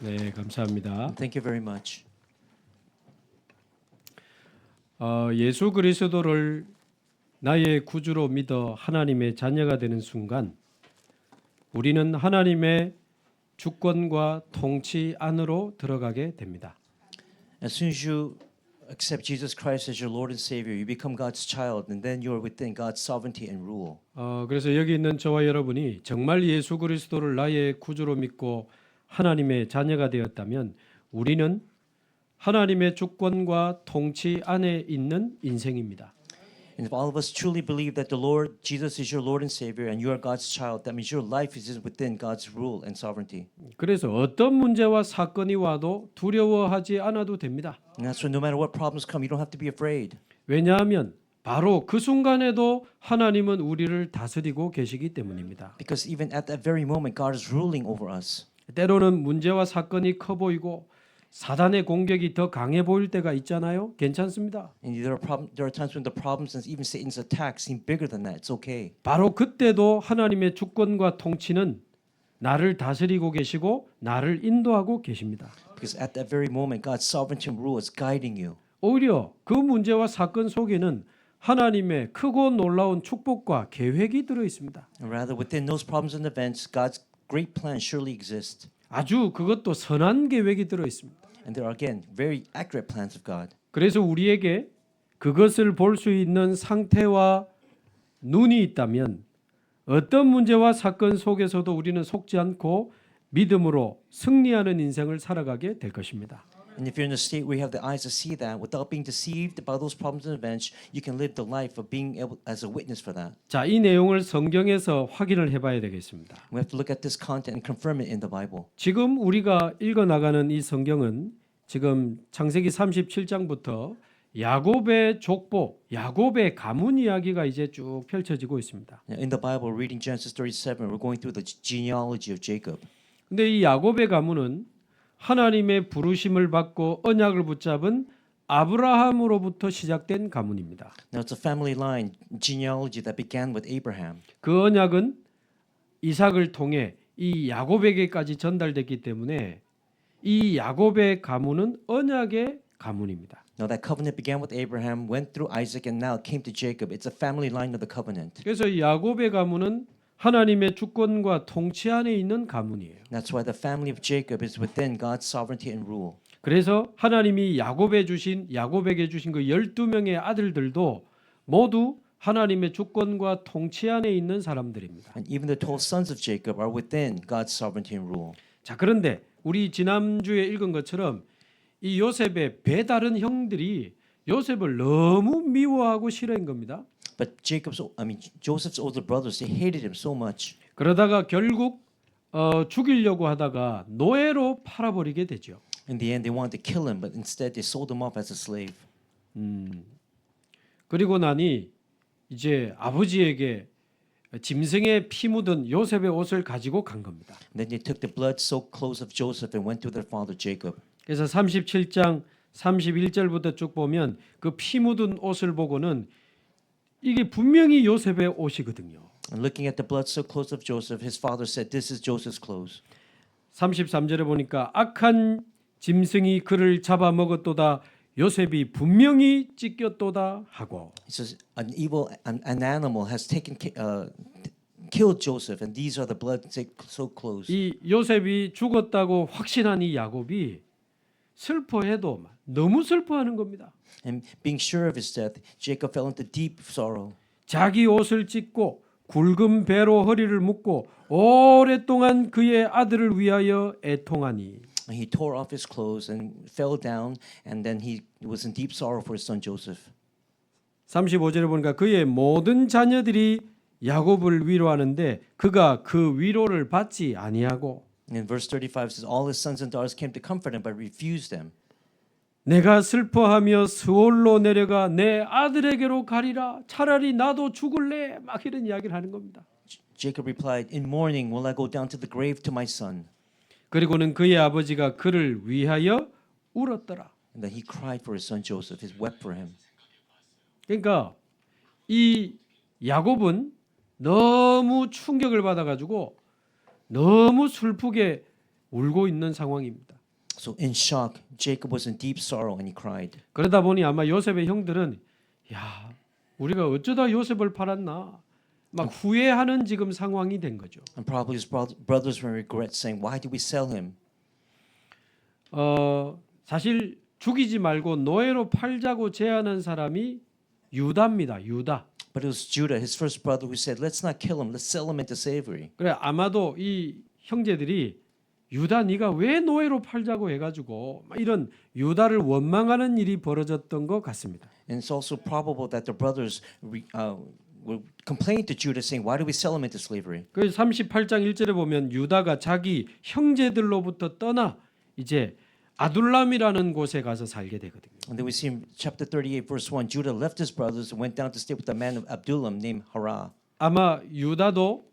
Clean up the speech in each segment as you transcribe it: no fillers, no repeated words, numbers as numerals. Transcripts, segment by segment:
네, 감사합니다. Thank you very much. 예수 그리스도를 나의 구주로 믿어 하나님의 자녀가 되는 순간 우리는 하나님의 주권과 통치 안으로 들어가게 됩니다. As soon as you accept Jesus Christ as your Lord and Savior, you become God's child, and then you are within God's sovereignty and rule. 그래서 여기 있는 저와 여러분이 정말 예수 그리스도를 나의 구주로 믿고 하나님의 자녀가 되었다면 우리는 하나님의 주권과 통치 안에 있는 인생입니다. And if all of us truly believe that the Lord Jesus is your Lord and Savior, and you are God's child, that means your life is within God's rule and sovereignty. 그래서 어떤 문제와 사건이 와도 두려워하지 않아도 됩니다. And that's why no matter what problems come, you don't have to be afraid. 왜냐하면 바로 그 순간에도 하나님은 우리를 다스리고 계시기 때문입니다. Because even at that very moment, God is ruling over us. 때로는 문제와 사건이 커 보이고 사단의 공격이 더 강해 보일 때가 있잖아요. 괜찮습니다. And there are times when the problems and even Satan's attacks seem bigger than that. It's okay. 바로 그때도 하나님의 주권과 통치는 나를 다스리고 계시고 나를 인도하고 계십니다. Because at that very moment, God's sovereignty and rule is guiding you. 오히려 그 문제와 사건 속에는 하나님의 크고 놀라운 축복과 계획이 들어 있습니다. And rather, within those problems and events, God's great plan surely exists. 아주 그것도 선한 계획이 들어 있습니다. And there are again very accurate plans of God. 그래서 우리에게 그것을 볼 수 있는 상태와 눈이 있다면 어떤 문제와 사건 속에서도 우리는 속지 않고 믿음으로 승리하는 인생을 살아가게 될 것입니다. And if you're in a state where you have the eyes to see that, without being deceived by those problems and events, you can live the life of being able as a witness for that. 자, 이 내용을 성경에서 확인을 해봐야 되겠습니다. We have to look at this content and confirm it in the Bible. 지금 우리가 읽어 나가는 이 성경은 지금 창세기 37장부터 야곱의 족보, 야곱의 가문 이야기가 이제 쭉 펼쳐지고 있습니다. Now, in the Bible, reading Genesis 37, we're going through the genealogy of Jacob. 근데 이 야곱의 가문은 하나님의 부르심을 받고 언약을 붙잡은 아브라함으로부터 시작된 가문입니다. Now, it's a family line genealogy that began with Abraham. 그 언약은 이삭을 통해 이 야곱에게까지 전달됐기 때문에 이 야곱의 가문은 언약의 가문입니다. Now, that covenant began with Abraham, went through Isaac, and now came to Jacob. It's a family line of the covenant. 그래서 이 야곱의 가문은 하나님의 주권과 통치 안에 있는 가문이에요. That's why the family of Jacob is within God's sovereignty and rule. 그래서 하나님이 야곱에게 주신 그 12명의 아들들도 모두 하나님의 주권과 통치 안에 있는 사람들입니다. And even the 12 sons of Jacob are within God's sovereignty and rule. 자, 그런데 우리 지난주에 읽은 것처럼 이 요셉의 배다른 형들이 요셉을 너무 미워하고 싫어한 겁니다. But Joseph's older brothers, they hated him so much. 그러다가 결국 죽이려고 하다가 노예로 팔아버리게 되죠. In the end, they wanted to kill him, but instead they sold him off as a slave. 그리고 나니 이제 아버지에게 짐승의 피 묻은 요셉의 옷을 가지고 간 겁니다. And then they took the blood-soaked clothes of Joseph and went to their father Jacob. 그래서 37장 31절부터 쭉 보면 그 피 묻은 옷을 보고는 이게 분명히 요셉의 옷이거든요. And looking at the blood-soaked clothes of Joseph, his father said, "This is Joseph's clothes." 33절에 보니까 악한 짐승이 그를 잡아먹었도다 요셉이 분명히 찢겼도다 하고 He says, an animal has killed Joseph, and these are the blood-soaked clothes. 이 요셉이 죽었다고 확신한 이 야곱이 슬퍼해도 너무 슬퍼하는 겁니다. And being sure of his death, Jacob fell into deep sorrow. 자기 옷을 찢고 굵은 배로 허리를 묶고 오랫동안 그의 아들을 위하여 애통하니 And he tore off his clothes and fell down, and then he was in deep sorrow for his son Joseph. 35절에 보니까 그의 모든 자녀들이 야곱을 위로하는데 그가 그 위로를 받지 아니하고 And in verse 35 it says, all his sons and daughters came to comfort him, but refused them. 내가 슬퍼하며 스올로 내려가 내 아들에게로 가리라 차라리 나도 죽을래 막 이런 이야기를 하는 겁니다. Jacob replied, in mourning will I go down to the grave to my son. 그리고는 그의 아버지가 그를 위하여 울었더라. And then he cried for his son Joseph. He wept for him. 그러니까 이 야곱은 너무 충격을 받아가지고 너무 슬프게 울고 있는 상황입니다. So in shock, Jacob was in deep sorrow and he cried. 그러다 보니 아마 요셉의 형들은 야, 우리가 어쩌다 요셉을 팔았나 막 후회하는 지금 상황이 된 거죠. And probably his brothers were in regret, saying, "Why did we sell him?" 사실 죽이지 말고 노예로 팔자고 제안한 사람이 유다입니다. 유다. But it was Judah, his first brother, who said, "Let's not kill him. Let's sell him into slavery." 그래 아마도 이 형제들이 유다 네가 왜 노예로 팔자고 해가지고 막 이런 유다를 원망하는 일이 벌어졌던 것 같습니다. And it's also probable that the brothers were complaining to Judah, saying, "Why did we sell him into slavery?" 그 38장 1절에 보면 유다가 자기 형제들로부터 떠나 이제 아둘람이라는 곳에 가서 살게 되거든요. And then we see in chapter 38, verse 1, Judah left his brothers and went down to stay with a man of Adullam named Harah. 아마 유다도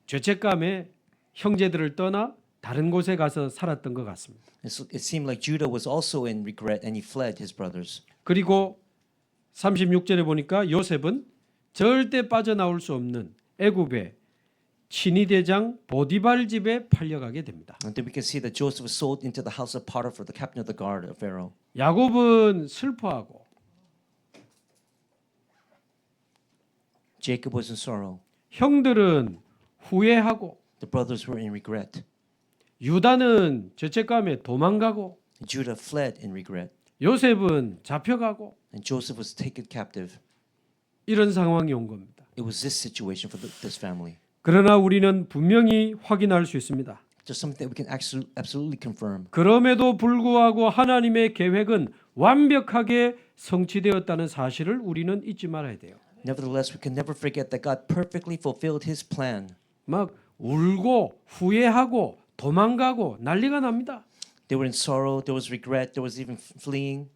죄책감에 형제들을 떠나 다른 곳에 가서 살았던 것 같습니다. It seemed like Judah was also in regret and he fled his brothers. 그리고 36절에 보니까 요셉은 절대 빠져나올 수 없는 애굽의 친위 대장 보디발 집에 팔려가게 됩니다. And then we can see that Joseph was sold into the house of Potiphar, the captain of the guard of Pharaoh. 야곱은 슬퍼하고 Jacob was in sorrow. 형들은 후회하고 The brothers were in regret. 유다는 죄책감에 도망가고 And Judah fled in regret. 요셉은 잡혀가고 And Joseph was taken captive. 이런 상황이 온 겁니다. It was this situation for this family. 그러나 우리는 분명히 확인할 수 있습니다. Just something that we can absolutely confirm. 그럼에도 불구하고 하나님의 계획은 완벽하게 성취되었다는 사실을 우리는 잊지 말아야 돼요. Nevertheless, we can never forget that God perfectly fulfilled His plan. 막 울고 후회하고 도망가고 난리가 납니다. They were in sorrow, there was regret, there was even fleeing.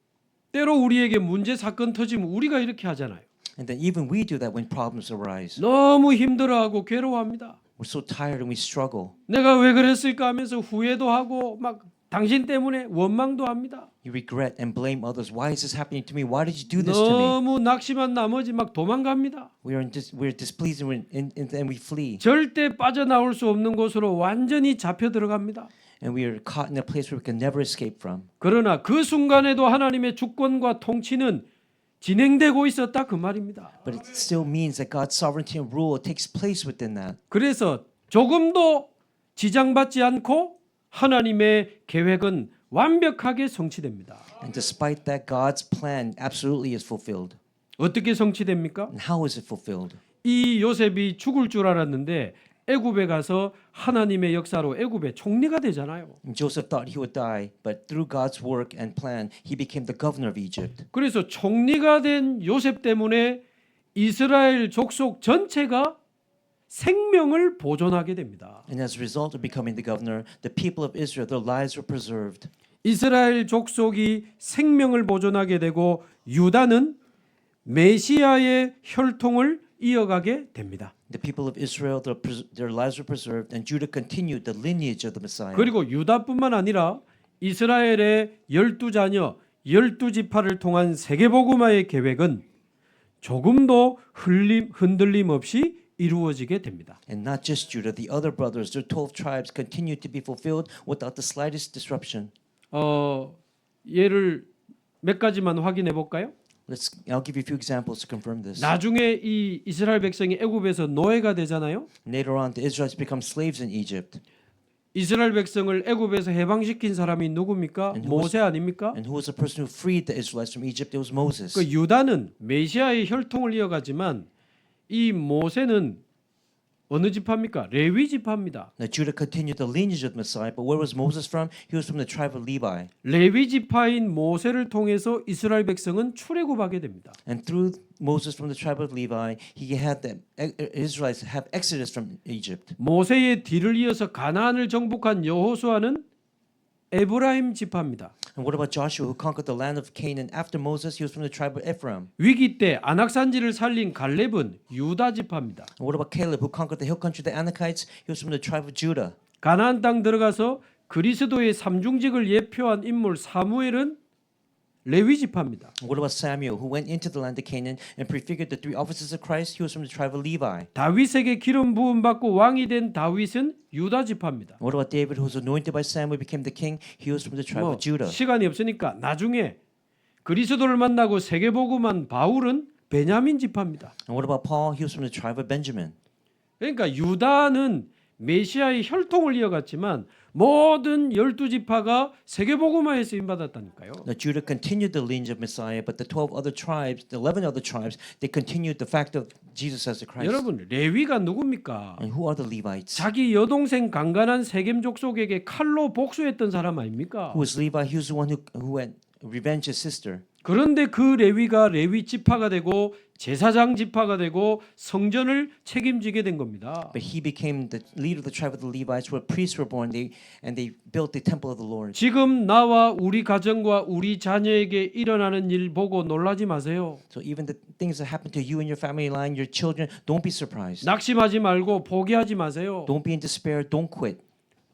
때로 우리에게 문제 사건 터지면 우리가 이렇게 하잖아요. And then even we do that when problems arise. 너무 힘들어하고 괴로워합니다. We're so tired and we struggle. 내가 왜 그랬을까 하면서 후회도 하고 막 당신 때문에 원망도 합니다. You regret and blame others. Why is this happening to me? Why did you do this to me? 너무 낙심한 나머지 막 도망갑니다. We're displeased and we flee. 절대 빠져나올 수 없는 곳으로 완전히 잡혀 들어갑니다. And we are caught in a place where we can never escape from. 그러나 그 순간에도 하나님의 주권과 통치는 진행되고 있었다 그 말입니다. But it still means that God's sovereignty and rule takes place within that. 그래서 조금도 지장받지 않고 하나님의 계획은 완벽하게 성취됩니다. And despite that, God's plan absolutely is fulfilled. 어떻게 성취됩니까? And how is it fulfilled? 이 요셉이 죽을 줄 알았는데 애굽에 가서 하나님의 역사로 애굽의 총리가 되잖아요. And Joseph thought he would die, but through God's work and plan, he became the governor of Egypt. 그래서 총리가 된 요셉 때문에 이스라엘 족속 전체가 생명을 보존하게 됩니다. And as a result of becoming the governor, the people of Israel, their lives were preserved. 이스라엘 족속이 생명을 보존하게 되고 유다는 메시아의 혈통을 이어가게 됩니다. The people of Israel, their lives were preserved, and Judah continued the lineage of the Messiah. 그리고 유다뿐만 아니라 이스라엘의 12자녀 12지파를 통한 세계복음화의 계획은 조금도 흔들림 없이 이루어지게 됩니다. And not just Judah, the other brothers, their 12 tribes continued to be fulfilled without the slightest disruption. 예를 몇 가지만 확인해 볼까요? I'll give you a few examples to confirm this. 나중에 이 이스라엘 백성이 애굽에서 노예가 되잖아요. Later on, the Israelites become slaves in Egypt. 이스라엘 백성을 애굽에서 해방시킨 사람이 누굽니까? 모세 아닙니까? And who was the person who freed the Israelites from Egypt? It was Moses. 그 유다는 메시아의 혈통을 이어가지만 이 모세는 어느 지파입니까? 레위 지파입니다. Now Judah continued the lineage of the Messiah, but where was Moses from? He was from the tribe of Levi. 레위 지파인 모세를 통해서 이스라엘 백성은 출애굽하게 됩니다. And through Moses from the tribe of Levi, he had the Israelites have exodus from Egypt. 모세의 뒤를 이어서 가나안을 정복한 여호수아는 에브라임 지파입니다. And what about Joshua, who conquered the land of Canaan after Moses? He was from the tribe of Ephraim. 위기 때 안악산지를 살린 갈렙은 유다 지파입니다. And what about Caleb, who conquered the hill country, the Anakites? He was from the tribe of Judah. 가나안 땅 들어가서 그리스도의 삼중직을 예표한 인물 사무엘은 레위 지파입니다. What about Samuel, who went into the land of Canaan and prefigured the three offices of Christ? He was from the tribe of Levi. 다윗에게 기름 부음 받고 왕이 된 다윗은 유다 지파입니다. What about David, who was anointed by Samuel, became the king? He was from the tribe 뭐 of Judah. 시간이 없으니까 나중에 그리스도를 만나고 세계복음한 바울은 베냐민 지파입니다. And what about Paul? He was from the tribe of Benjamin. 그러니까 유다는 메시아의 혈통을 이어갔지만 모든 12지파가 세계복음화에 쓰임 받았다니까요. Now Judah continued the lineage of Messiah, but the 12 other tribes, the 11 other tribes, they continued the fact of Jesus as the Christ. 여러분 레위가 누굽니까? And who are the Levites? 자기 여동생 강간한 세겜 족속에게 칼로 복수했던 사람 아닙니까? Who was Levi? He was the one who had revenged his sister. 그런데 그 레위가 레위 지파가 되고 제사장 지파가 되고 성전을 책임지게 된 겁니다. But he became the leader of the tribe of the Levites, where priests were born. And they built the temple of the Lord. 지금 나와 우리 가정과 우리 자녀에게 일어나는 일 보고 놀라지 마세요. So even the things that happen to you and your family line, your children, don't be surprised. 낙심하지 말고 포기하지 마세요. Don't be in despair. Don't quit.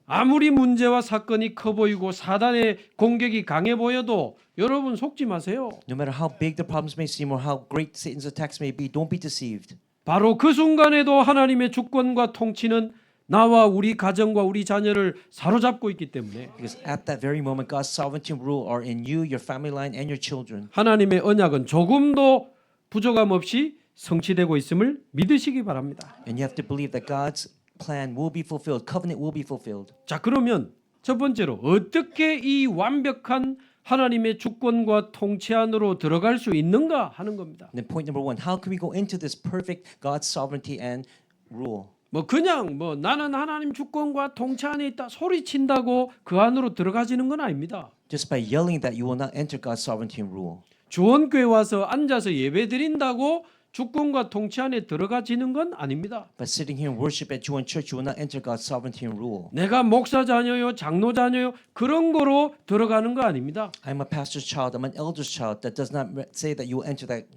아무리 문제와 사건이 커 보이고 사단의 공격이 강해 보여도 여러분 속지 마세요. No matter how big the problems may seem or how great Satan's attacks may be, don't be deceived. 바로 그 순간에도 하나님의 주권과 통치는 나와 우리 가정과 우리 자녀를 사로잡고 있기 때문에 Because at that very moment, God's sovereignty and rule are in you, your family line, and your children. 하나님의 언약은 조금도 부족함 없이 성취되고 있음을 믿으시기 바랍니다. And you have to believe that God's plan will be fulfilled. Covenant will be fulfilled. 자, 그러면 첫 번째로 어떻게 이 완벽한 하나님의 주권과 통치 안으로 들어갈 수 있는가 하는 겁니다. And then point number one, how can we go into this perfect God's sovereignty and rule? 뭐 그냥 뭐 나는 하나님 주권과 통치 안에 있다 소리친다고 그 안으로 들어가지는 건 아닙니다. Just by yelling that you will not enter God's sovereignty and rule. 주원교회 와서 앉아서 예배 드린다고 주권과 통치 안에 들어가지는 건 아닙니다. By sitting here and worship at Juan Church, you will not enter God's sovereignty and rule. 내가 목사 자녀요, 장로 자녀요 그런 거로 들어가는 거 아닙니다. I'm a pastor's child. I'm an elder's child. That does not say that you will enter that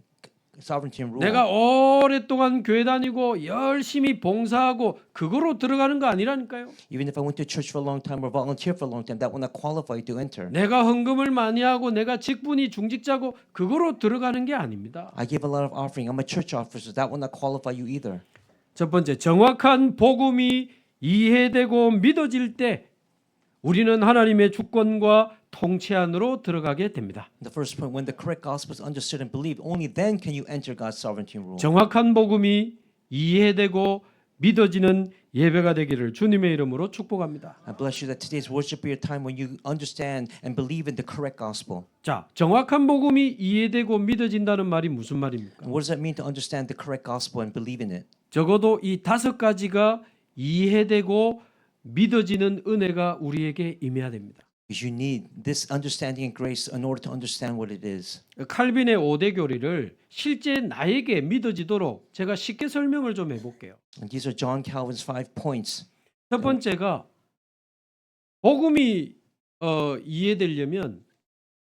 sovereignty and rule. 내가 오랫동안 교회 다니고 열심히 봉사하고 그거로 들어가는 거 아니라니까요. Even if I went to church for a long time or volunteer for a long time, that will not qualify you to enter. 내가 헌금을 많이 하고 내가 직분이 중직자고 그거로 들어가는 게 아닙니다. I give a lot of offering. I'm a church officer. That will not qualify you either. 첫 번째, 정확한 복음이 이해되고 믿어질 때 우리는 하나님의 주권과 통치 안으로 들어가게 됩니다. The first point, when the correct gospel is understood and believed, only then can you enter God's sovereignty and rule. 정확한 복음이 이해되고 믿어지는 예배가 되기를 주님의 이름으로 축복합니다. I bless you that today's worship be a time when you understand and believe in the correct gospel. 자, 정확한 복음이 이해되고 믿어진다는 말이 무슨 말입니까? And what does that mean to understand the correct gospel and believe in it? 적어도 이 5가지가 이해되고 믿어지는 은혜가 우리에게 임해야 됩니다. Because you need this understanding and grace in order to understand what it is. 칼빈의 5대 교리를 실제 나에게 믿어지도록 제가 쉽게 설명을 좀 해볼게요. And these are John Calvin's 5 points. 첫 번째가 복음이 이해되려면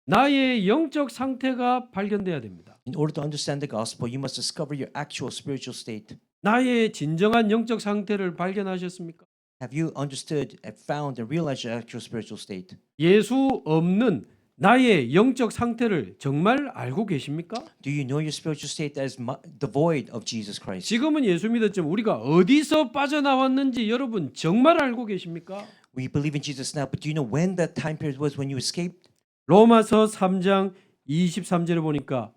나의 영적 상태가 발견돼야 됩니다. In order to understand the gospel, you must discover your actual spiritual state. 나의 진정한 영적 상태를 발견하셨습니까? Have you understood, have found, and realized your actual spiritual state? 예수 없는 나의 영적 상태를 정말 알고 계십니까? Do you know your spiritual state that is devoid of Jesus Christ? 지금은 예수 믿었지만 우리가 어디서 빠져나왔는지 여러분 정말 알고 계십니까? We believe in Jesus now, but do you know when that time period was when you escaped? 로마서 3장 23절을 보니까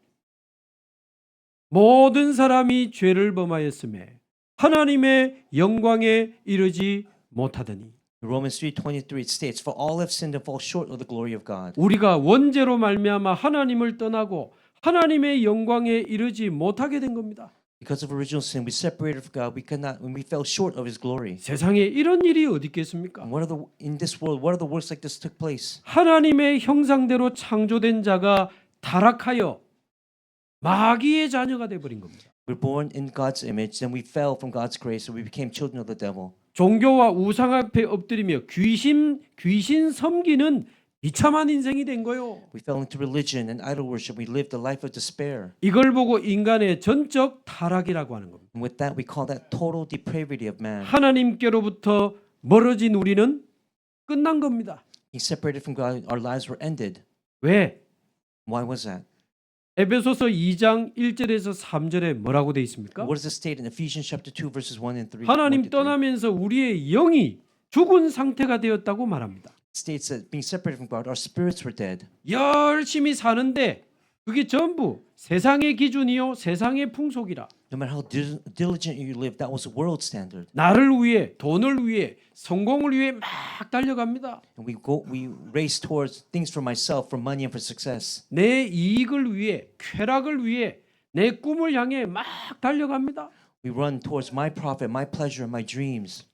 모든 사람이 죄를 범하였음에 하나님의 영광에 이르지 못하더니 Romans 3:23 it states, "For all have sinned and fall short of the glory of God." 우리가 원죄로 말미암아 하나님을 떠나고 하나님의 영광에 이르지 못하게 된 겁니다. Because of original sin, we separated from God. We cannot, when we fell short of His glory. 세상에 이런 일이 어디 있겠습니까? And in this world, what are the works like this took place? 하나님의 형상대로 창조된 자가 타락하여 마귀의 자녀가 돼 버린 겁니다. We're born in God's image, then we fell from God's grace, and we became children of the devil. 종교와 우상 앞에 엎드리며 귀신 섬기는 비참한 인생이 된 거요. We fell into religion and idol worship. We lived a life of despair. 이걸 보고 인간의 전적 타락이라고 하는 겁니다. And with that, we call that total depravity of man. 하나님께로부터 멀어진 우리는 끝난 겁니다. Being separated from God, our lives were ended. 왜? Why was that? 에베소서 2장 1절에서 3절에 뭐라고 돼 있습니까? What does it state in Ephesians chapter 2 verses 1 and 3? 하나님 1 to 3? 떠나면서 우리의 영이 죽은 상태가 되었다고 말합니다. It states that being separated from God, our spirits were dead. 열심히 사는데 그게 전부 세상의 기준이요 세상의 풍속이라. No matter how diligent you live, that was a world standard. 나를 위해 돈을 위해 성공을 위해 막 달려갑니다. And we race towards things for myself, for money and for success. 내 이익을 위해 쾌락을 위해 내 꿈을 향해 막 달려갑니다. We run towards my profit, my pleasure, and my dreams.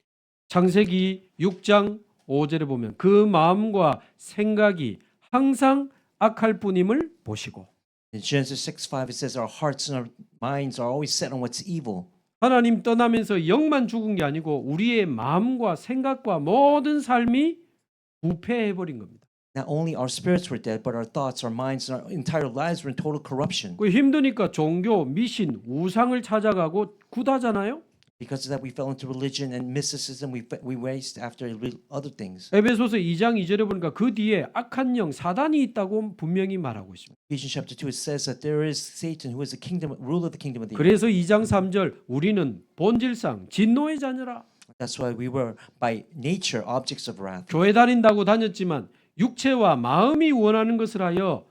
창세기 6장 5절에 보면 그 마음과 생각이 항상 악할 뿐임을 보시고 In Genesis 6:5 it says our hearts and our minds are always set on what's evil. 하나님 떠나면서 영만 죽은 게 아니고 우리의 마음과 생각과 모든 삶이 부패해 버린 겁니다. Not only our spirits were dead, but our thoughts, our minds, and our entire lives were in total corruption. 그 힘드니까 종교, 미신, 우상을 찾아가고 굿하잖아요. Because of that, we fell into religion and mysticism. We raced after other things. 에베소서 2장 2절에 보니까 그 뒤에 악한 영 사단이 있다고 분명히 말하고 있습니다. Ephesians chapter 2 it says that there is Satan who is the kingdom ruler of the kingdom of the earth. 그래서 2장 3절 우리는 본질상 진노의 자녀라. That's why we were by nature objects of wrath. 교회 다닌다고 다녔지만 육체와 마음이 원하는 것을 하여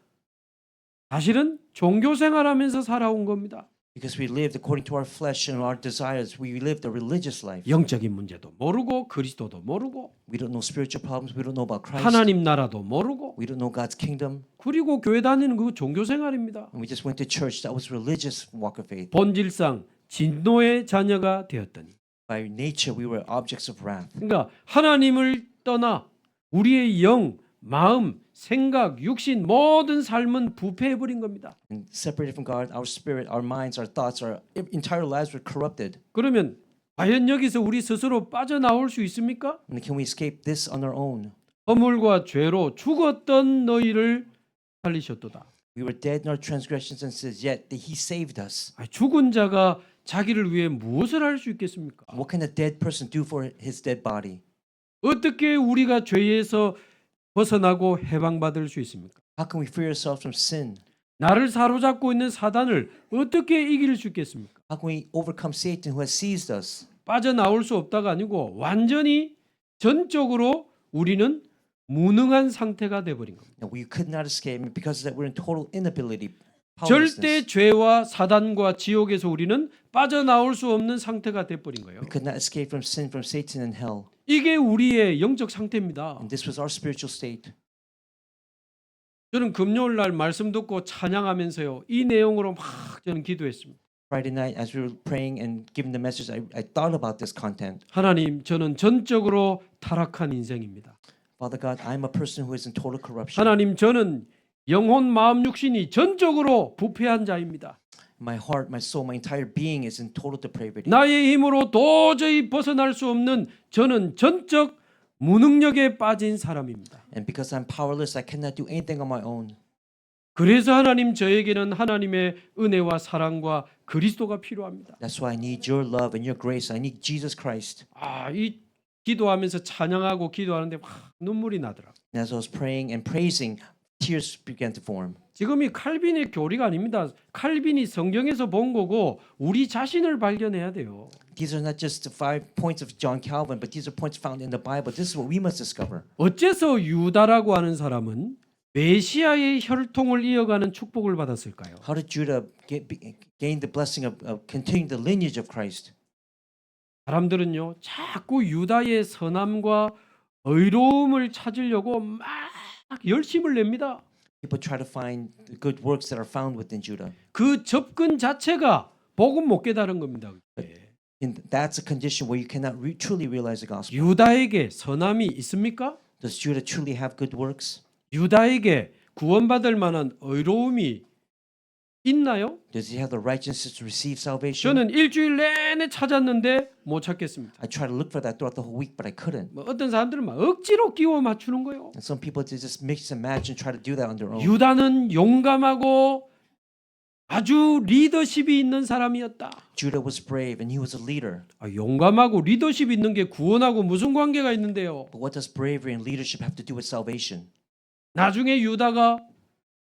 사실은 종교 생활하면서 살아온 겁니다. Because we lived according to our flesh and our desires. We lived a religious life. 영적인 문제도 모르고 그리스도도 모르고 We don't know spiritual problems. We don't know about Christ. 하나님 나라도 모르고 We don't know God's kingdom. 그리고 교회 다니는 그 종교 생활입니다. And we just went to church. That was religious walk of faith. 본질상 진노의 자녀가 되었더니 By nature, we were objects of wrath. 그러니까 하나님을 떠나 우리의 영, 마음, 생각, 육신 모든 삶은 부패해 버린 겁니다. And separated from God, our spirit, our minds, our thoughts, our entire lives were corrupted. 그러면 과연 여기서 우리 스스로 빠져나올 수 있습니까? And can we escape this on our own? 허물과 죄로 죽었던 너희를 살리셨도다. We were dead in our transgressions and sins, yet He saved us. 죽은 자가 자기를 위해 무엇을 할 수 있겠습니까? What can a dead person do for his dead body? 어떻게 우리가 죄에서 벗어나고 해방받을 수 있습니까? How can we free ourselves from sin? 나를 사로잡고 있는 사단을 어떻게 이길 수 있겠습니까? How can we overcome Satan who has seized us? 빠져나올 수 없다가 아니고 완전히 전적으로 우리는 무능한 상태가 돼버린 겁니다. And we could not escape, and because of that, we're in total inability, 절대 powerlessness. 죄와 사단과 지옥에서 우리는 빠져나올 수 없는 상태가 돼버린 거예요. We could not escape from sin, from Satan and hell. 이게 우리의 영적 상태입니다. And this was our spiritual state. 저는 금요일 날 말씀 듣고 찬양하면서요. 이 내용으로 막 저는 기도했습니다. Friday night, as we were praying and giving the message, I thought about this content. 하나님, 저는 전적으로 타락한 인생입니다. Father God, I'm a person who is in total corruption. 하나님, 저는 영혼, 마음, 육신이 전적으로 부패한 자입니다. My heart, my soul, my entire being is in total depravity. 나의 힘으로 도저히 벗어날 수 없는 저는 전적 무능력에 빠진 사람입니다. And because I'm powerless, I cannot do anything on my own. 그래서 하나님 저에게는 하나님의 은혜와 사랑과 그리스도가 필요합니다. That's why I need your love and your grace. I need Jesus Christ. 이 기도하면서 찬양하고 기도하는데 막 눈물이 나더라. And as I was praying and praising, tears began to form. 지금 이 칼빈의 교리가 아닙니다. 칼빈이 성경에서 본 거고 우리 자신을 발견해야 돼요. These are not just the 5 points of John Calvin, but these are points found in the Bible. This is what we must discover. 어째서 유다라고 하는 사람은 메시아의 혈통을 이어가는 축복을 받았을까요? How did Judah gain the blessing of continuing the lineage of Christ? 사람들은요 자꾸 유다의 선함과 의로움을 찾으려고 막 열심을 냅니다. People try to find the good works that are found within Judah. 그 접근 자체가 복음 못 깨달은 겁니다. And that's a condition where you cannot truly realize the gospel. 유다에게 선함이 있습니까? Does Judah truly have good works? 유다에게 구원받을 만한 의로움이 있나요? Does he have the righteousness to receive salvation? 저는 일주일 내내 찾았는데 못 찾겠습니다. I tried to look for that throughout the whole week, but I couldn't. 어떤 사람들은 막 억지로 끼워 맞추는 거예요. And some people they just mix and match and try to do that on their own. 유다는 용감하고 아주 리더십이 있는 사람이었다. Judah was brave and he was a leader. 용감하고 리더십 있는 게 구원하고 무슨 관계가 있는데요? But what does bravery and leadership have to do with salvation? 나중에 유다가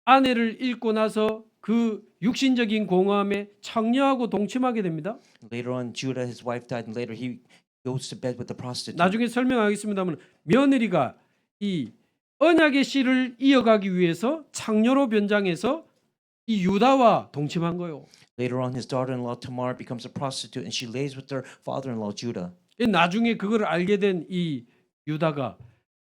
아내를 잃고 나서 그 육신적인 공허함에 창녀하고 동침하게 됩니다. Later on, Judah, his wife died, and later he goes to bed with the prostitute. 나중에 설명하겠습니다만 며느리가 이 언약의 씨를 이어가기 위해서 창녀로 변장해서 이 유다와 동침한 거예요. Later on, his daughter-in-law Tamar becomes a prostitute, and she lays with her father-in-law Judah. 나중에 그걸 알게 된 이 유다가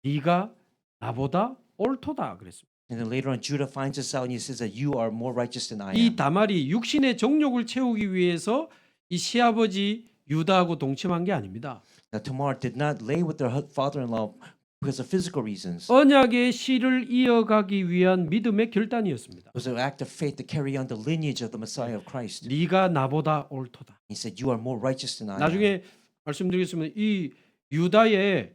네가 나보다 옳도다 그랬습니다. And then later on, Judah finds this out, and he says that you are more righteous than I am. 이 다말이 육신의 정욕을 채우기 위해서 이 시아버지 유다하고 동침한 게 아닙니다. Now, Tamar did not lay with her father-in-law because of physical reasons. 언약의 씨를 이어가기 위한 믿음의 결단이었습니다. It was an act of faith to carry on the lineage of the Messiah of Christ. 네가 나보다 옳도다. He said, "You are more righteous than I am." 나중에 말씀드리겠습니다. 이 유다에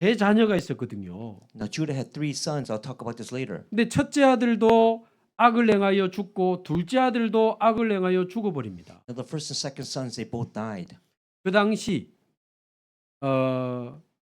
대자녀가 있었거든요. Now, Judah had 3 sons. I'll talk about this later. 근데 첫째 아들도 악을 행하여 죽고 둘째 아들도 악을 행하여 죽어버립니다. Now, the first and second sons, they both died. 그 당시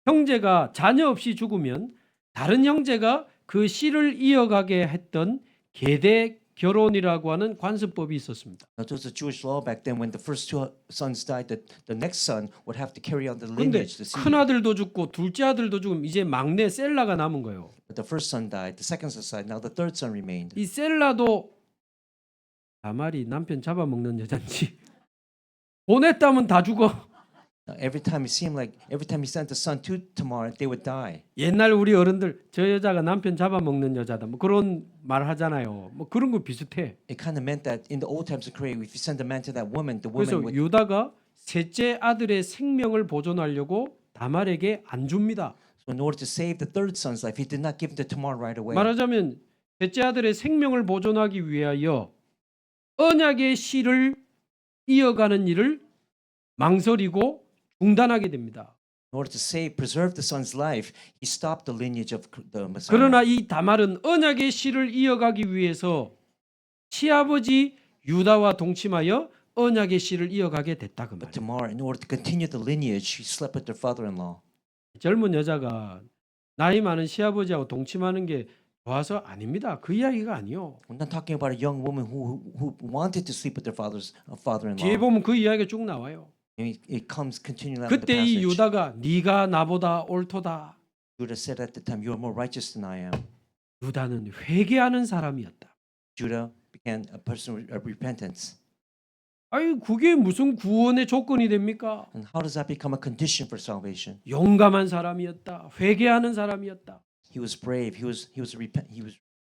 형제가 자녀 없이 죽으면 다른 형제가 그 씨를 이어가게 했던 계대 결혼이라고 하는 관습법이 있었습니다. Now, there was a Jewish law back then when the first 2 sons died, that the next son would have to carry on the 그런데 lineage, the seed. 큰 아들도 죽고 둘째 아들도 죽으면 이제 막내 셀라가 남은 거예요. But the first son died, the second son died, now the third son remained. 이 셀라도 다말이 남편 잡아먹는 여잔지 보냈다면 다 죽어. Now, every time he sent the son to Tamar, they would die. 옛날 우리 어른들 저 여자가 남편 잡아먹는 여자다 뭐 그런 말 하잖아요. 뭐 그런 거 비슷해. It kind of meant that in the old times of Korea, if you send a man to that woman, the 그래서 woman would. 유다가 셋째 아들의 생명을 보존하려고 다말에게 안 줍니다. So in order to save the third son's life, he did not give him to Tamar right away. 말하자면 셋째 아들의 생명을 보존하기 위하여 언약의 씨를 이어가는 일을 망설이고 중단하게 됩니다. In order to preserve the son's life, he stopped the lineage of the Messiah. 그러나 이 다말은 언약의 씨를 이어가기 위해서 시아버지 유다와 동침하여 언약의 씨를 이어가게 됐다 그 But 말이에요. Tamar, in order to continue the lineage, she slept with their father-in-law. 젊은 여자가 나이 많은 시아버지하고 동침하는 게 좋아서 아닙니다. 그 이야기가 아니요. We're not talking about a young woman who wanted to sleep with their father-in-law. 뒤에 보면 그 이야기가 쭉 나와요. It comes continually out in the 그때 이 passage. 유다가 네가 나보다 옳도다. Judah said at the time, "You are more righteous than I am." 유다는 회개하는 사람이었다. Judah began a person of repentance. 아이 그게 무슨 구원의 조건이 됩니까? And how does that become a condition for salvation? 용감한 사람이었다. 회개하는 사람이었다. He was brave. He was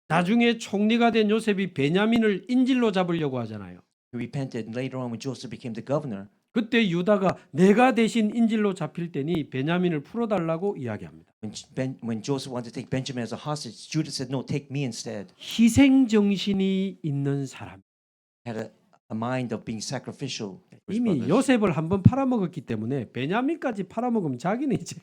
나중에 총리가 된 요셉이 베냐민을 인질로 잡으려고 하잖아요. he repented. And later on, when Joseph became the governor, 그때 유다가 내가 대신 인질로 잡힐 테니 베냐민을 풀어달라고 이야기합니다. when Joseph wanted to take Benjamin as a hostage, Judah said, "No, take me instead." 희생 정신이 있는 사람. Had a mind of being sacrificial. for his 이미 brothers. 요셉을 한번 팔아먹었기 때문에 베냐민까지 팔아먹으면 자기는 이제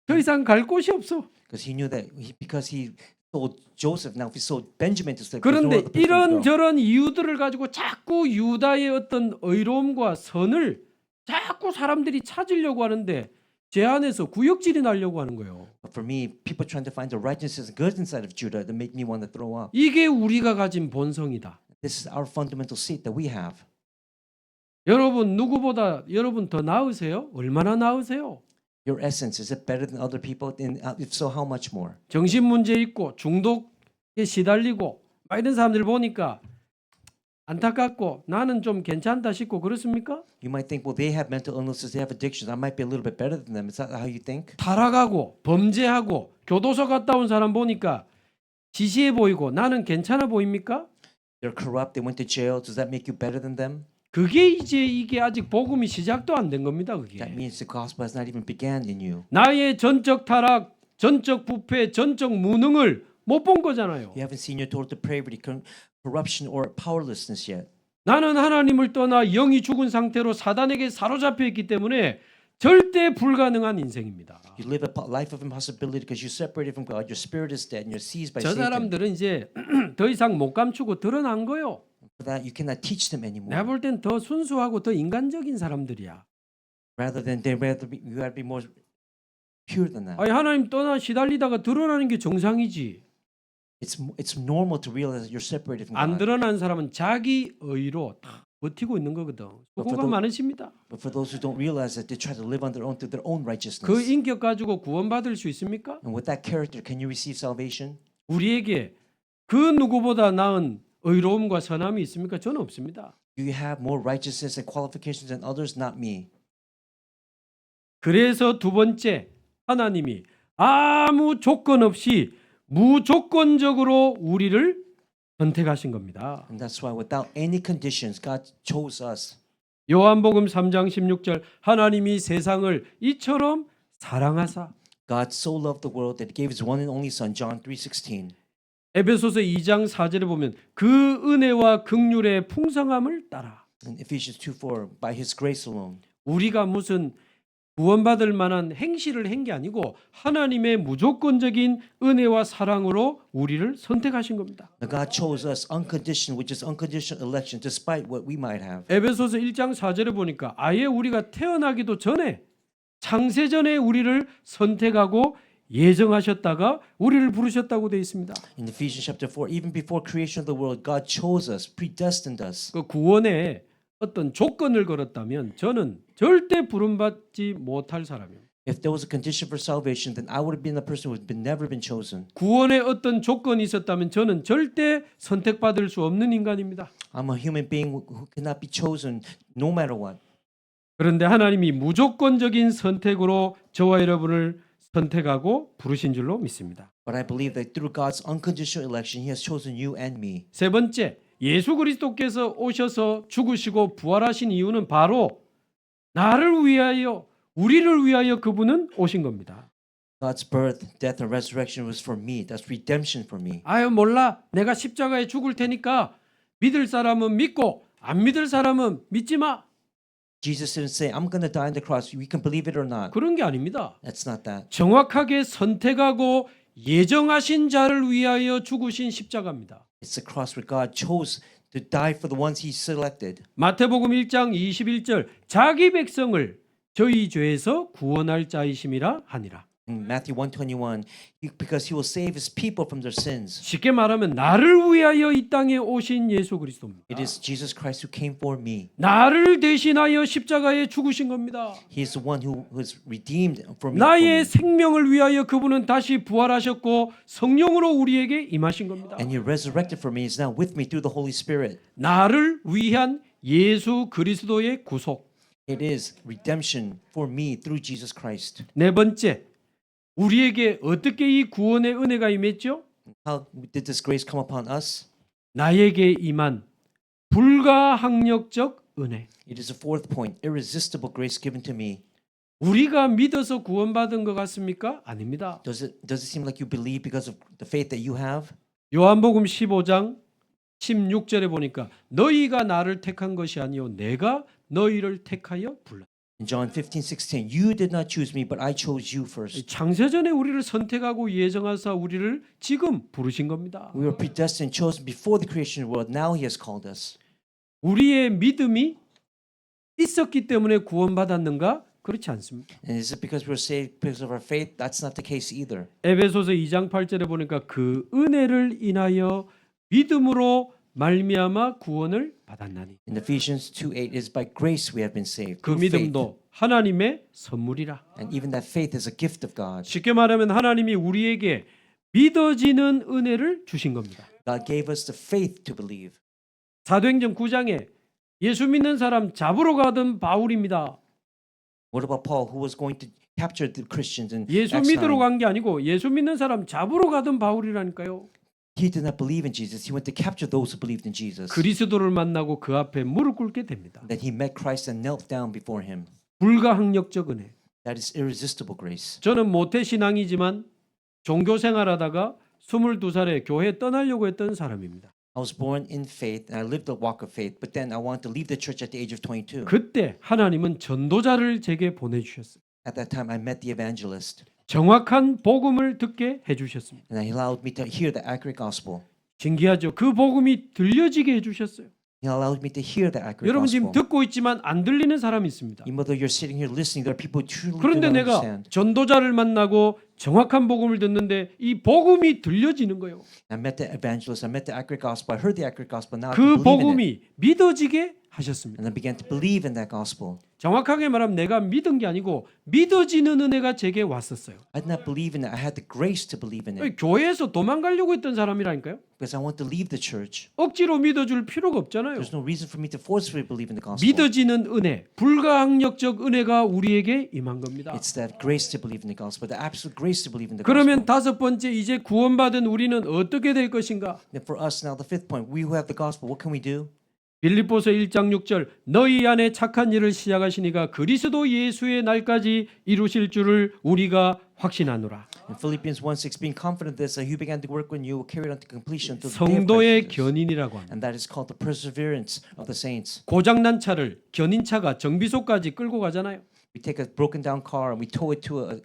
더 이상 갈 곳이 없어. Because he knew that because he sold Joseph, now if he sold Benjamin to slave, there's no 그런데 other place to go. 이런저런 이유들을 가지고 자꾸 유다의 어떤 의로움과 선을 자꾸 사람들이 찾으려고 하는데 제 안에서 구역질이 나려고 하는 거예요. But for me, people trying to find the righteousness and good inside of Judah that make me want to throw up. 이게 우리가 가진 본성이다. This is our fundamental seed that we have. 여러분 누구보다 여러분 더 나으세요? 얼마나 나으세요? Your essence, is it better than other people? And if so, how much more? 정신 문제 있고 중독에 시달리고 막 이런 사람들 보니까 안타깝고 나는 좀 괜찮다 싶고 그렇습니까? You might think, well, they have mental illnesses, they have addictions. I might be a little bit better than them. Is that how you think? 타락하고 범죄하고 교도소 갔다 온 사람 보니까 지시해 보이고 나는 괜찮아 보입니까? They're corrupt. They went to jail. Does that make you better than them? 그게 이제 이게 아직 복음이 시작도 안 된 겁니다. That 그게 means the gospel has not even began in you. 나의 전적 타락, 전적 부패, 전적 무능을 못 본 거잖아요. You haven't seen your total depravity, corruption, or powerlessness yet. 나는 하나님을 떠나 영이 죽은 상태로 사단에게 사로잡혀 있기 때문에 절대 불가능한 인생입니다. You live a life of impossibility because you're separated from God. Your spirit is dead and you're seized by 저 Satan. 사람들은 이제 더 이상 못 감추고 드러난 거요. For that, you cannot teach them anymore. 내가 볼 땐 더 순수하고 더 인간적인 사람들이야. You gotta be more pure than that. 아니 하나님 떠나 시달리다가 드러나는 게 정상이지. It's normal to realize that you're separated from 안 God. 드러난 사람은 자기 의로 다 버티고 있는 거거든. 수고가 많으십니다. But for those who don't realize that they try to live on their own through their own 그 righteousness. 인격 가지고 구원받을 수 있습니까? And with that character, can you receive salvation? 우리에게 그 누구보다 나은 의로움과 선함이 있습니까? 저는 없습니다. Do you have more righteousness and qualifications than others? Not me. 그래서 두 번째, 하나님이 아무 조건 없이 무조건적으로 우리를 선택하신 겁니다. And that's why without any conditions, God chose us. 요한복음 3장 16절 하나님이 세상을 이처럼 사랑하사 God so loved the world that he gave his one and only son, John 3:16. 에베소서 2장 4절에 보면 그 은혜와 긍휼의 풍성함을 따라 In Ephesians 2:4, by his grace alone. 우리가 무슨 구원받을 만한 행실을 한 게 아니고 하나님의 무조건적인 은혜와 사랑으로 우리를 선택하신 겁니다. Now God chose us unconditional, which is unconditional election, despite what we might have. 에베소서 1장 4절에 보니까 아예 우리가 태어나기도 전에 창세전에 우리를 선택하고 예정하셨다가 우리를 부르셨다고 되어 있습니다. In Ephesians chapter 4, even before creation of the world, God chose us, predestined us. 그 구원에 어떤 조건을 걸었다면 저는 절대 부름받지 못할 사람입니다. If there was a condition for salvation, then I would have been a person who had never been chosen. 구원에 어떤 조건이 있었다면 저는 절대 선택받을 수 없는 인간입니다. I'm a human being who cannot be chosen no matter what. 그런데 하나님이 무조건적인 선택으로 저와 여러분을 선택하고 부르신 줄로 믿습니다. But I believe that through God's unconditional election, He has chosen you and me. 세 번째, 예수 그리스도께서 오셔서 죽으시고 부활하신 이유는 바로 나를 위하여, 우리를 위하여 그분은 오신 겁니다. God's birth, death, and resurrection was for me. That's redemption for me. 아유 몰라, 내가 십자가에 죽을 테니까 믿을 사람은 믿고 안 믿을 사람은 믿지 마. Jesus didn't say, I'm going to die on the cross. We can believe it or not. 그런 게 아닙니다. That's not that. 정확하게 선택하고 예정하신 자를 위하여 죽으신 십자가입니다. It's the cross where God chose to die for the ones He selected. 마태복음 1장 21절 자기 백성을 저희 죄에서 구원할 자이심이라 하니라. In Matthew 1:21, because He will save His people from their sins. 쉽게 말하면 나를 위하여 이 땅에 오신 예수 그리스도입니다. It is Jesus Christ who came for me. 나를 대신하여 십자가에 죽으신 겁니다. He is the one who was redeemed for me. 나의 생명을 위하여 그분은 다시 부활하셨고 성령으로 우리에게 임하신 겁니다. And He resurrected for me. He is now with me through the Holy Spirit. 나를 위한 예수 그리스도의 구속. It is redemption for me through Jesus Christ. 네 번째, 우리에게 어떻게 이 구원의 은혜가 임했죠? How did this grace come upon us? 나에게 임한 불가항력적 은혜. It is a fourth point, irresistible grace given to me. 우리가 믿어서 구원받은 것 같습니까? 아닙니다. Does it seem like you believe because of the faith that you have? 요한복음 15장 16절에 보니까 너희가 나를 택한 것이 아니요 내가 너희를 택하여 불렀다. In John 15:16, you did not choose me, but I chose you first. 창세전에 우리를 선택하고 예정하사 우리를 지금 부르신 겁니다. We were predestined, chosen before the creation of the world. Now He has called us. 우리의 믿음이 있었기 때문에 구원받았는가? 그렇지 않습니다. And is it because we were saved because of our faith? That's not the case either. 에베소서 2장 8절에 보니까 그 은혜를 인하여 믿음으로 말미암아 구원을 받았나니. In Ephesians 2:8, it is by grace we have been saved. 그 through faith. 믿음도 하나님의 선물이라. And even that faith is a gift of God. 쉽게 말하면 하나님이 우리에게 믿어지는 은혜를 주신 겁니다. God gave us the faith to believe. 사도행전 9장에 예수 믿는 사람 잡으러 가던 바울입니다. What about Paul, who was going to capture the Christians in 예수 Acts 믿으러 9? 간 게 아니고 예수 믿는 사람 잡으러 가던 바울이라니까요. He did not believe in Jesus. He went to capture those who believed in Jesus. 그리스도를 만나고 그 앞에 무릎 꿇게 됩니다. That he met Christ and knelt down before Him. 불가항력적 은혜. That is irresistible grace. 저는 모태신앙이지만 종교 생활하다가 22살에 교회 떠나려고 했던 사람입니다. I was born in faith and I lived the walk of faith, but then I wanted to leave the church at the age of 22. 그때 하나님은 전도자를 제게 보내주셨어요. At that time, I met the evangelist 정확한 복음을 듣게 해주셨습니다. and He allowed me to hear the accurate gospel. 신기하죠. 그 복음이 들려지게 해주셨어요. He allowed me to hear the accurate 여러분 지금 gospel. 듣고 있지만 안 들리는 사람이 있습니다. Even though you're sitting here listening, there are people who truly do 그런데 not 내가 understand. 전도자를 만나고 정확한 복음을 듣는데 이 복음이 들려지는 거예요. I met the evangelist. I met the accurate gospel. I heard the accurate gospel. Now I 그 can believe in it. 복음이 믿어지게 하셨습니다. And I began to believe in that gospel. 정확하게 말하면 내가 믿은 게 아니고 믿어지는 은혜가 제게 왔었어요. I did not believe in it. I had the grace to believe in it 교회에서 도망가려고 했던 사람이라니까요. because I want to leave the church. 억지로 믿어줄 필요가 없잖아요. There's no reason for me to forcefully believe in the gospel. 믿어지는 은혜, 불가항력적 은혜가 우리에게 임한 겁니다. It's that grace to believe in the gospel, the absolute grace to believe in the 그러면 gospel. 다섯 번째 이제 구원받은 우리는 어떻게 될 것인가? Then for us now, the fifth point, we who have the gospel, what can we do? 빌립보서 1장 6절 너희 안에 착한 일을 시작하시니가 그리스도 예수의 날까지 이루실 줄을 우리가 확신하노라. In Philippians 1:6, being confident that he who began to work when you will carry it on to completion until the day of 성도의 Christ Jesus. 견인이라고 합니다. And that is called the perseverance of the saints. 고장난 차를 견인차가 정비소까지 끌고 가잖아요. We take a broken down car and we tow it to a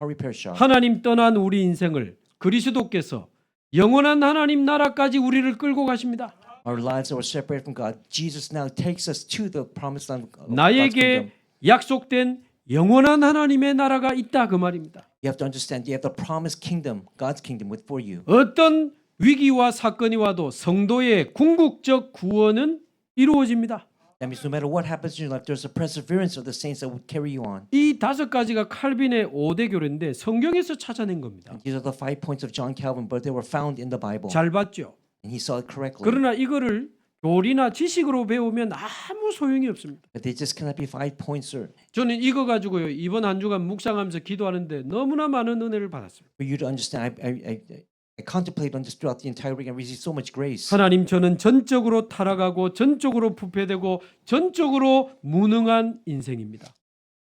repair shop. 하나님 떠난 우리 인생을 그리스도께서 영원한 하나님 나라까지 우리를 끌고 가십니다. Our lives that were separated from God, Jesus now takes us to the promised land of God's 나에게 kingdom. 약속된 영원한 하나님의 나라가 있다 그 말입니다. You have to understand, you have the promised kingdom, God's kingdom, with for you. 어떤 위기와 사건이 와도 성도의 궁극적 구원은 이루어집니다. That means no matter what happens in your life, there's a perseverance of the saints that will carry you on. 이 다섯 가지가 칼빈의 5대 교례인데 성경에서 찾아낸 겁니다. These are the 5 points of John Calvin, but they were found in the Bible. 잘 봤죠? And he saw it correctly. 그러나 이거를 교리나 지식으로 배우면 아무 소용이 없습니다. But they just cannot be 5 points, sir. 저는 이거 가지고요 이번 한 주간 묵상하면서 기도하는데 너무나 많은 은혜를 받았습니다. For you to understand, I contemplate on this throughout the entire week and receive so much grace. 하나님 저는 전적으로 타락하고 전적으로 부패되고 전적으로 무능한 인생입니다.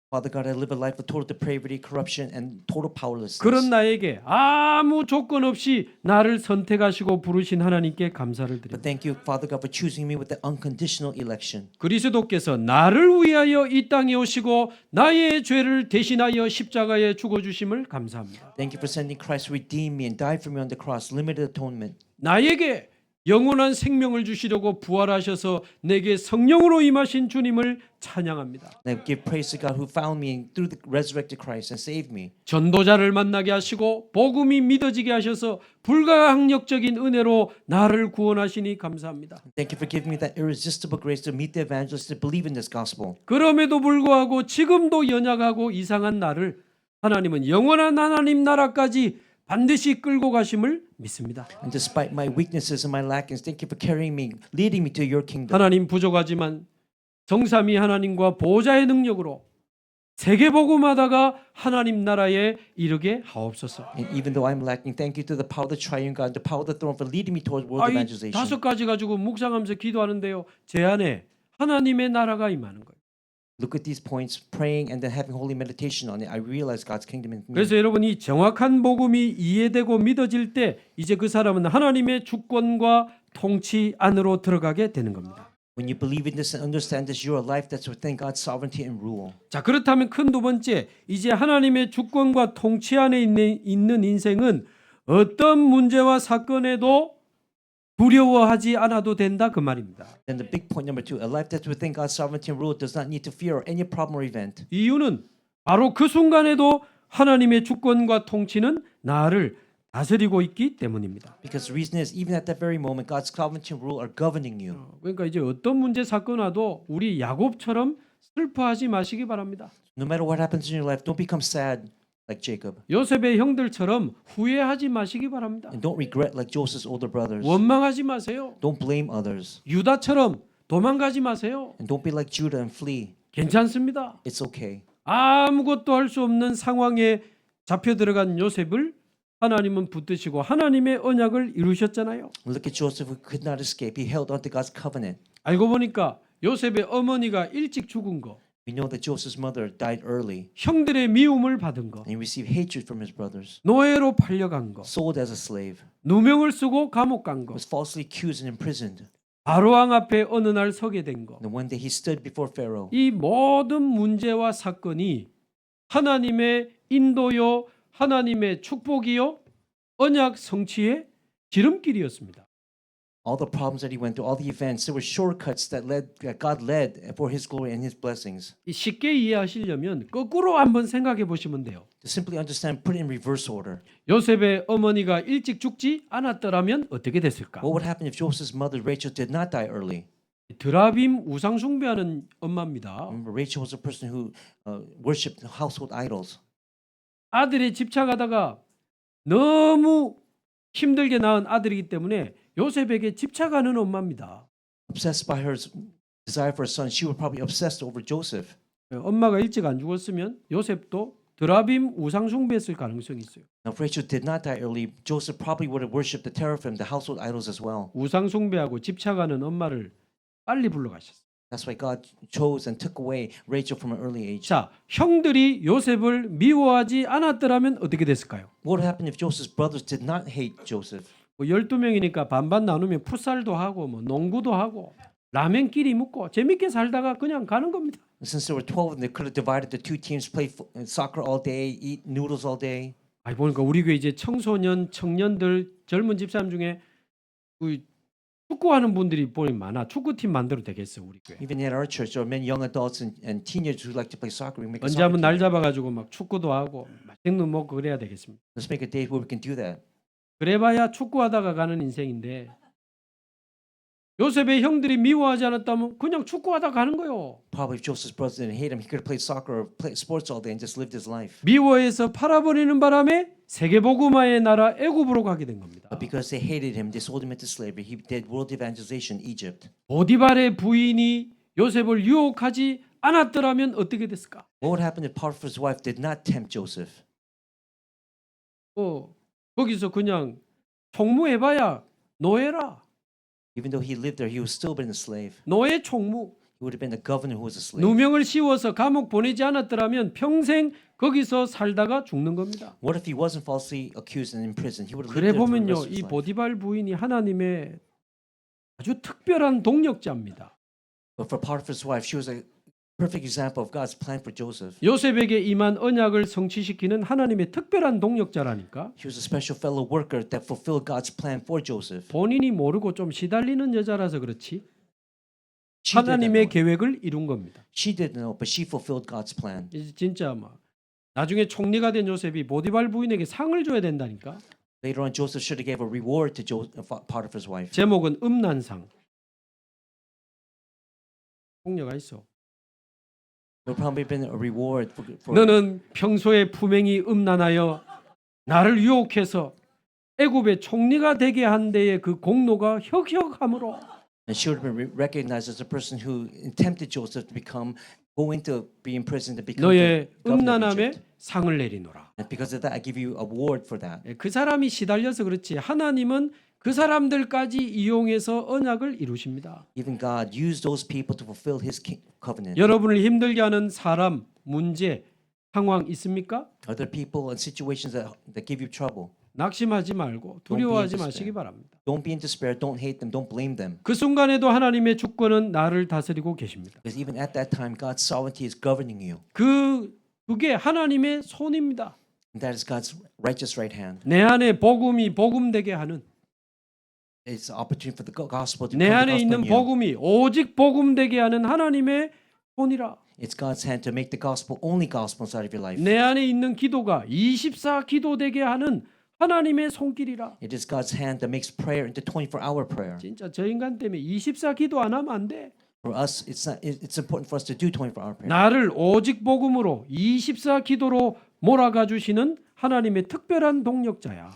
Father God, I live a life of total depravity, corruption, and total powerlessness. 그런 나에게 아무 조건 없이 나를 선택하시고 부르신 하나님께 감사를 But 드립니다. thank you, Father God, for choosing me with the unconditional election. 그리스도께서 나를 위하여 이 땅에 오시고 나의 죄를 대신하여 십자가에 죽어주심을 감사합니다. Thank you for sending Christ to redeem me and die for me on the cross, limited atonement. 나에게 영원한 생명을 주시려고 부활하셔서 내게 성령으로 임하신 주님을 찬양합니다. And I give praise to God who found me through the resurrected Christ and saved me. 전도자를 만나게 하시고 복음이 믿어지게 하셔서 불가항력적인 은혜로 나를 구원하시니 감사합니다. Thank you for giving me that irresistible grace to meet the evangelists to believe in this gospel. 그럼에도 불구하고 지금도 연약하고 이상한 나를 하나님은 영원한 하나님 나라까지 반드시 끌고 가심을 믿습니다. And despite my weaknesses and my lackings, thank you for carrying me, leading me to your kingdom. 하나님 부족하지만 정삼위 하나님과 보호자의 능력으로 세계복음하다가 하나님 나라에 이르게 하옵소서. And even though I'm lacking, thank you to the power of the triune God, the power of the throne for leading me towards world 이 evangelization. 다섯 가지 가지고 묵상하면서 기도하는데요. 제 안에 하나님의 나라가 임하는 거예요. Look at these points, praying and then having holy meditation on it. I realize God's kingdom in me. 그래서 여러분이 정확한 복음이 이해되고 믿어질 때 이제 그 사람은 하나님의 주권과 통치 안으로 들어가게 되는 겁니다. When you believe in this and understand this, you're a life that's within God's sovereignty and rule. 자, 그렇다면 큰 두 번째, 이제 하나님의 주권과 통치 안에 있는 인생은 어떤 문제와 사건에도 두려워하지 않아도 된다 그 말입니다. Then the big point number 2, a life that's within God's sovereignty and rule does not need to fear any problem or event. 이유는 바로 그 순간에도 하나님의 주권과 통치는 나를 다스리고 있기 때문입니다. Because the reason is, even at that very moment, God's sovereignty and rule are governing you. 그러니까 이제 어떤 문제 사건 와도 우리 야곱처럼 슬퍼하지 마시기 바랍니다. No matter what happens in your life, don't become sad like Jacob. 요셉의 형들처럼 후회하지 마시기 바랍니다. And don't regret like Joseph's older brothers. 원망하지 마세요. Don't blame others. 유다처럼 도망가지 마세요. And don't be like Judah and flee. 괜찮습니다. It's okay. 아무것도 할 수 없는 상황에 잡혀 들어간 요셉을 하나님은 붙드시고 하나님의 언약을 이루셨잖아요. Look at Joseph who could not escape. He held on to God's covenant. 알고 보니까 요셉의 어머니가 일찍 죽은 거, We know that Joseph's mother died early 형들의 미움을 받은 거, and he received hatred from his brothers. 노예로 팔려간 거, Sold as a slave. 누명을 쓰고 감옥 간 거, Was falsely accused and imprisoned. 바로왕 앞에 어느 날 서게 된 거. And one day he stood before Pharaoh. 이 모든 문제와 사건이 하나님의 인도요, 하나님의 축복이요, 언약 성취의 지름길이었습니다. All the problems that he went through, all the events, there were shortcuts that God led for his glory and his blessings. 쉽게 이해하시려면 거꾸로 한번 생각해 보시면 돼요. To simply understand, put it in reverse order. 요셉의 어머니가 일찍 죽지 않았더라면 어떻게 됐을까? What would happen if Joseph's mother Rachel did not die early? 드라빔 우상 숭배하는 엄마입니다. Remember, Rachel was a person who worshipped household idols. 아들에 집착하다가 너무 힘들게 낳은 아들이기 때문에 요셉에게 집착하는 엄마입니다. Obsessed by her desire for a son, she was probably obsessed over Joseph. 엄마가 일찍 안 죽었으면 요셉도 드라빔 우상 숭배했을 가능성이 있어요. Now, if Rachel did not die early, Joseph probably would have worshipped the teraphim, the household idols as well. 우상 숭배하고 집착하는 엄마를 빨리 불러가셨어요. That's why God chose and took away Rachel from an early age. 자, 형들이 요셉을 미워하지 않았더라면 어떻게 됐을까요? What would happen if Joseph's brothers did not hate Joseph? 뭐 12명이니까 반반 나누면 풋살도 하고 뭐 농구도 하고 라면끼리 먹고 재밌게 살다가 그냥 가는 겁니다. Since there were 12, they could have divided the two teams, play soccer all day, eat noodles all day. 아니 보니까 우리 교회 이제 청소년, 청년들, 젊은 집사람 중에 그 축구하는 분들이 보니 많아. 축구팀 만들어도 되겠어 우리 교회. Even at our church, there are many young adults and teenagers who like to play soccer. We make a 언제 soccer 한번 날 team. 잡아가지고 막 축구도 하고 맛있는 거 먹고 그래야 되겠습니다. Let's make a day where we can do that. 그래봐야 축구하다가 가는 인생인데 요셉의 형들이 미워하지 않았다면 그냥 축구하다 가는 거요. Probably if Joseph's brothers didn't hate him, he could have played soccer or play sports all day and just lived his life. 미워해서 팔아버리는 바람에 세계복음화의 나라 애굽으로 가게 된 겁니다. But because they hated him, they sold him into slavery. He did world evangelization in Egypt. 보디발의 부인이 요셉을 유혹하지 않았더라면 어떻게 됐을까? What would happen if Potiphar's wife did not tempt Joseph? 거기서 그냥 총무해봐야 노예라. Even though he lived there, he would still been a slave. 노예 총무. He would have been the governor who was a slave. 누명을 씌워서 감옥 보내지 않았더라면 평생 거기서 살다가 죽는 겁니다. What if he wasn't falsely accused and imprisoned? He would have 그래 lived there for the 보면요, rest of 이 his life. 보디발 부인이 하나님의 아주 특별한 동력자입니다. But for Potiphar's wife, she was a perfect example of God's plan for Joseph. 요셉에게 임한 언약을 성취시키는 하나님의 특별한 동력자라니까. She was a special fellow worker that fulfilled God's plan for Joseph. 본인이 모르고 좀 시달리는 여자라서 그렇지. She didn't 하나님의 know. 계획을 이룬 겁니다. She didn't know, but she fulfilled God's plan. 이제 진짜 막 나중에 총리가 된 요셉이 보디발 부인에게 상을 줘야 된다니까. Later on, Joseph should have gave a reward to Potiphar's wife. 제목은 음란상. 폭녀가 있어. There would probably been a reward for 너는 평소에 품행이 음란하여 나를 유혹해서 애굽의 총리가 되게 한 데에 그 공로가 혁혁함으로 and she would have been recognized as a person who tempted Joseph to go into be imprisoned and become 너의 the governor of 음란함에 Egypt. 상을 내리노라. And because of that, I give you a award for that. 그 사람이 시달려서 그렇지 하나님은 그 사람들까지 이용해서 언약을 이루십니다. Even God used those people to fulfill His covenant. 여러분을 힘들게 하는 사람, 문제, 상황 있습니까? Are there people and situations that give you trouble? 낙심하지 말고 두려워하지 마시기 바랍니다. Don't be in despair. Don't hate them. Don't blame them. 그 순간에도 하나님의 주권은 나를 다스리고 계십니다. Because even at that time, God's sovereignty is governing you. 그게 하나님의 손입니다. And that is God's righteous right hand. 내 안에 복음이 복음되게 하는 It's an opportunity for the gospel to 내 come 안에 the gospel 있는 in you. 복음이 오직 복음되게 하는 하나님의 손이라. It's God's hand to make the gospel only gospel inside of your life. 내 안에 있는 기도가 24 기도되게 하는 하나님의 손길이라. It is God's hand that makes prayer into 24-hour prayer. 진짜 저 인간 때문에 24 기도 안 하면 안 돼. For us, it's important for us to do 24-hour prayer. 나를 오직 복음으로 24 기도로 몰아가 주시는 하나님의 특별한 동력자야.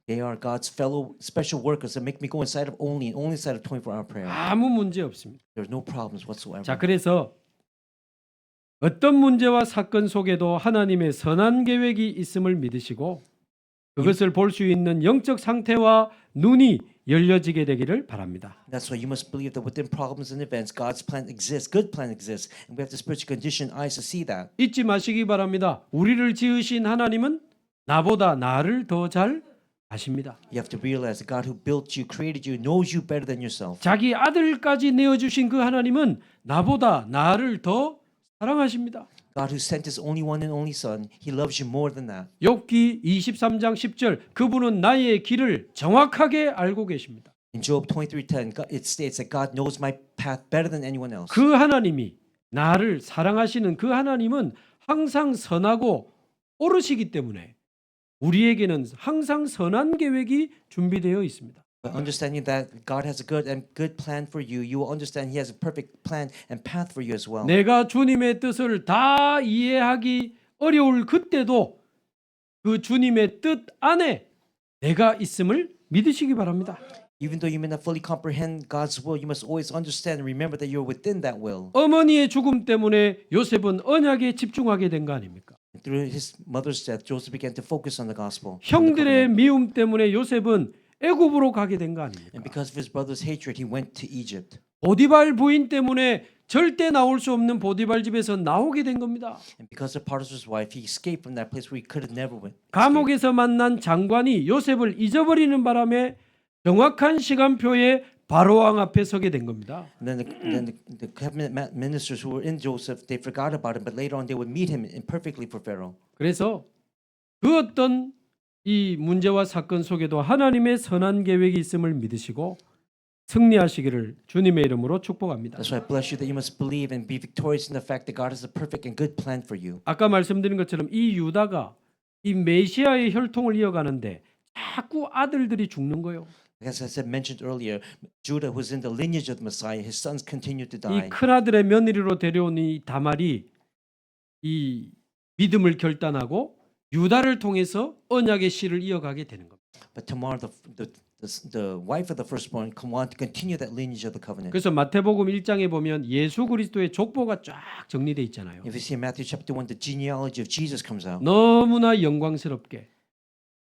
They are God's fellow special workers that make me go inside of only inside of 24-hour prayer. 아무 문제 없습니다. There's no problems whatsoever. 자, 그래서 어떤 문제와 사건 속에도 하나님의 선한 계획이 있음을 믿으시고 그것을 볼 수 있는 영적 상태와 눈이 열려지게 되기를 바랍니다. That's why you must believe that within problems and events, God's plan exists, good plan exists, and we have the spiritual condition eyes to see that. 잊지 마시기 바랍니다. 우리를 지으신 하나님은 나보다 나를 더 잘 아십니다. You have to realize that God who built you, created you, knows you better than yourself. 자기 아들까지 내어주신 그 하나님은 나보다 나를 더 사랑하십니다. God who sent His only one and only Son, He loves you more than that. 욥기 23장 10절 그분은 나의 길을 정확하게 알고 계십니다. In Job 23:10, it states that God knows my path better than anyone else. 그 하나님이 나를 사랑하시는 그 하나님은 항상 선하고 옳으시기 때문에 우리에게는 항상 선한 계획이 준비되어 있습니다. But understanding that God has a good plan for you, you will understand He has a perfect plan and path for you as well. 내가 주님의 뜻을 다 이해하기 어려울 그때도 그 주님의 뜻 안에 내가 있음을 믿으시기 바랍니다. Even though you may not fully comprehend God's will, you must always understand and remember that you're within that will. 어머니의 죽음 때문에 요셉은 언약에 집중하게 된 거 아닙니까? Through his mother's death, Joseph began to focus on the gospel. 형들의 미움 때문에 요셉은 애굽으로 가게 된 거 아닙니까? And because of his brother's hatred, he went to Egypt. 보디발 부인 때문에 절대 나올 수 없는 보디발 집에서 나오게 된 겁니다. And because of Potiphar's wife, he escaped from that place where he could have never went. 감옥에서 만난 장관이 요셉을 잊어버리는 바람에 정확한 시간표에 바로왕 앞에 서게 된 겁니다. And then the cabinet ministers who were in Joseph, they forgot about him, but later on they would meet him perfectly for Pharaoh. 그래서 그 어떤 이 문제와 사건 속에도 하나님의 선한 계획이 있음을 믿으시고 승리하시기를 주님의 이름으로 축복합니다. That's why I bless you that you must believe and be victorious in the fact that God has a perfect and good plan for you. 아까 말씀드린 것처럼 이 유다가 이 메시아의 혈통을 이어가는데 자꾸 아들들이 죽는 거예요. As I said, mentioned earlier, Judah was in the lineage of the Messiah. His sons continued to die. 이 큰아들의 며느리로 데려온 이 다말이 이 믿음을 결단하고 유다를 통해서 언약의 씨를 이어가게 되는 겁니다. But Tamar, the wife of the firstborn, wanted to continue that lineage of the covenant. 그래서 마태복음 1장에 보면 예수 그리스도의 족보가 쫙 정리되어 있잖아요. If you see in Matthew chapter 1, the genealogy of Jesus comes out. 너무나 영광스럽게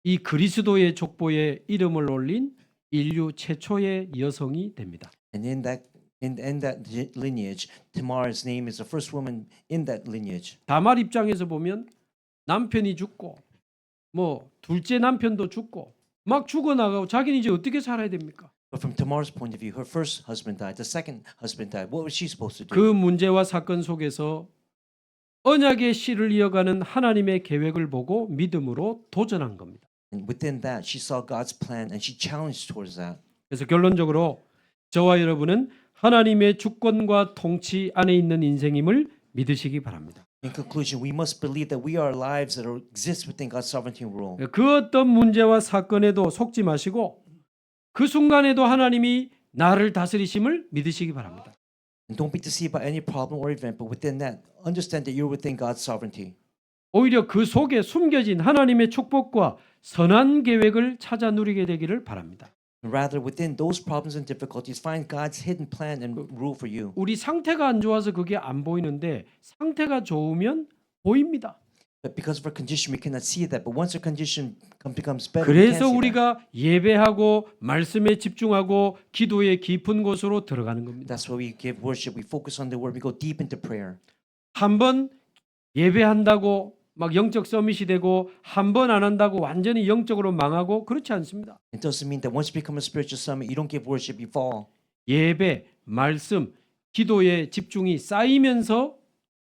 이 그리스도의 족보에 이름을 올린 인류 최초의 여성이 됩니다. And in that lineage, Tamar's name is the first woman in that lineage. 다말 입장에서 보면 남편이 죽고 뭐 둘째 남편도 죽고 막 죽어나가고 자기는 이제 어떻게 살아야 됩니까? But from Tamar's point of view, her first husband died, the second husband died. What was she supposed to do? 그 문제와 사건 속에서 언약의 씨를 이어가는 하나님의 계획을 보고 믿음으로 도전한 겁니다. And within that, she saw God's plan and she challenged towards that. 그래서 결론적으로 저와 여러분은 하나님의 주권과 통치 안에 있는 인생임을 믿으시기 바랍니다. In conclusion, we must believe that we are lives that exist within God's sovereignty and rule. 그 어떤 문제와 사건에도 속지 마시고 그 순간에도 하나님이 나를 다스리심을 믿으시기 바랍니다. And don't be deceived by any problem or event, but within that, understand that you're within God's sovereignty. 오히려 그 속에 숨겨진 하나님의 축복과 선한 계획을 찾아 누리게 되기를 바랍니다. Rather, within those problems and difficulties, find God's hidden plan and rule for you. 우리 상태가 안 좋아서 그게 안 보이는데 상태가 좋으면 보입니다. But because of our condition, we cannot see that. But once our condition becomes better, we can 그래서 see that. 우리가 예배하고 말씀에 집중하고 기도의 깊은 곳으로 들어가는 겁니다. That's why we give worship. We focus on the word. We go deep into prayer. 한번 예배한다고 막 영적 서밋이 되고 한 번 안 한다고 완전히 영적으로 망하고 그렇지 않습니다. It doesn't mean that once you become a spiritual summit, you don't give worship, you fall. 예배, 말씀, 기도의 집중이 쌓이면서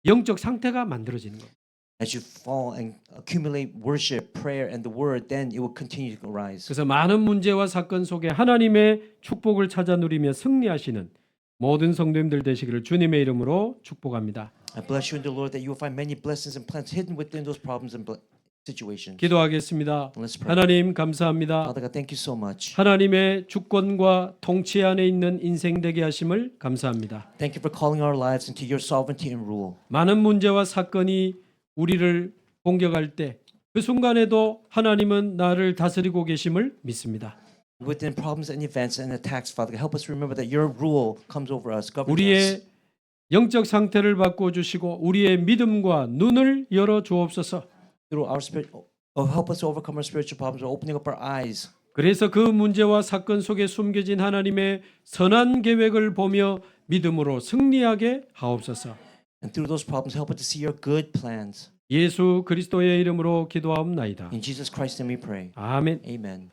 영적 상태가 만들어지는 겁니다. As you fall and accumulate worship, prayer, and the word, then it will continue to rise. 그래서 많은 문제와 사건 속에 하나님의 축복을 찾아 누리며 승리하시는 모든 성도님들 되시기를 주님의 이름으로 축복합니다. I bless you in the Lord that you will find many blessings and plans hidden within those problems and situations. 기도하겠습니다. Let's pray. 하나님 감사합니다. Father God, thank you so much. 하나님의 주권과 통치 안에 있는 인생 되게 하심을 감사합니다. Thank you for calling our lives into your sovereignty and rule. 많은 문제와 사건이 우리를 공격할 때 그 순간에도 하나님은 나를 다스리고 계심을 믿습니다. Within problems and events and attacks, Father God, help us remember that your rule comes over us, governs us. 우리의 영적 상태를 바꿔 주시고 우리의 믿음과 눈을 열어 주옵소서. Through our spirit, help us to overcome our spiritual problems by opening up our eyes. 그래서 그 문제와 사건 속에 숨겨진 하나님의 선한 계획을 보며 믿음으로 승리하게 하옵소서. And through those problems, help us to see your good plans. 예수 그리스도의 이름으로 기도하옵나이다. In Jesus Christ's name we pray. 아멘. Amen.